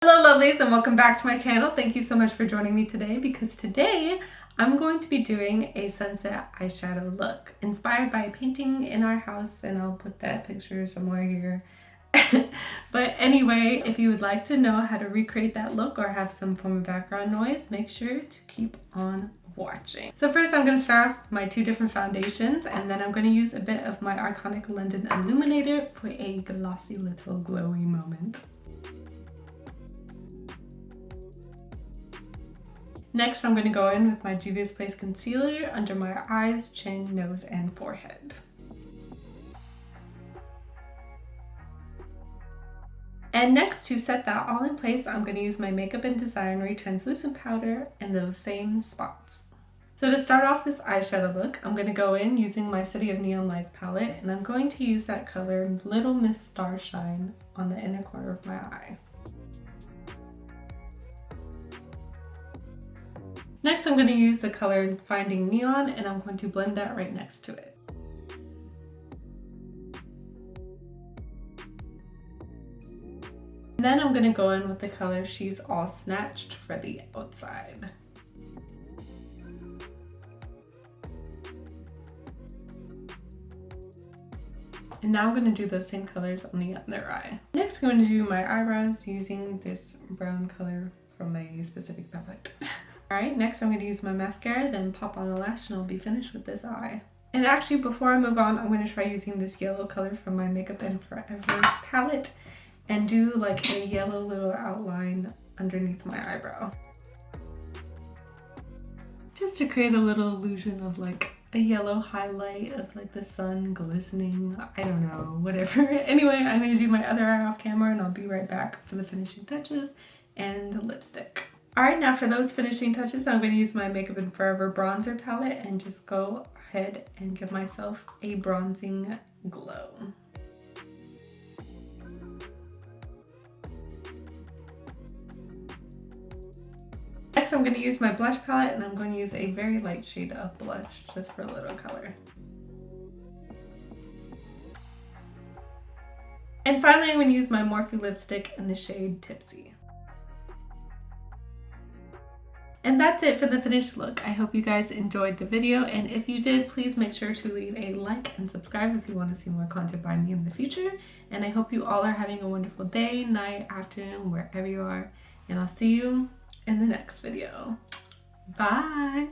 Hello lovelies and welcome back to my channel. Thank you so much for joining me today because today I'm going to be doing a sunset eyeshadow look inspired by a painting in our house, and I'll put that picture somewhere here. But anyway, if you would like to know how to recreate that look or have some form of background noise, make sure to keep on watching. So first I'm going to start off with my two different foundations, and then I'm going to use a bit of my iconic London illuminator for a glossy little glowy moment. Next, I'm going to go in with my Juvia's Place concealer under my eyes, chin, nose, and forehead. And next, to set that all in place, I'm going to use my Makeup and Designery translucent powder in those same spots. So to start off this eyeshadow look, I'm going to go in using my City of Neon Lights palette, and I'm going to use that color Little Miss Starshine on the inner corner of my eye. Next, I'm going to use the color Finding Neon, and I'm going to blend that right next to it. And then I'm going to go in with the color She's All Snatched for the outside. And now I'm going to do those same colors on the other eye. Next, I'm going to do my eyebrows using this brown color from a specific palette. Alright, next I'm going to use my mascara, then pop on a lash, and I'll be finished with this eye. And actually, before I move on, I'm going to try using this yellow color from my Makeup and Forever palette and do like a yellow little outline underneath my eyebrow. Just to create a little illusion of like a yellow highlight of like the sun glistening, I don't know, whatever. Anyway, I'm going to do my other eye off camera, and I'll be right back for the finishing touches and lipstick. Alright, now for those finishing touches, I'm going to use my Makeup and Forever bronzer palette and just go ahead and give myself a bronzing glow. Next, I'm going to use my blush palette, and I'm going to use a very light shade of blush just for a little color. And finally, I'm going to use my Morphe lipstick in the shade Tipsy. And that's it for the finished look. I hope you guys enjoyed the video, and if you did, please make sure to leave a like and subscribe if you want to see more content by me in the future. And I hope you all are having a wonderful day, night, afternoon, wherever you are, and I'll see you in the next video. Bye!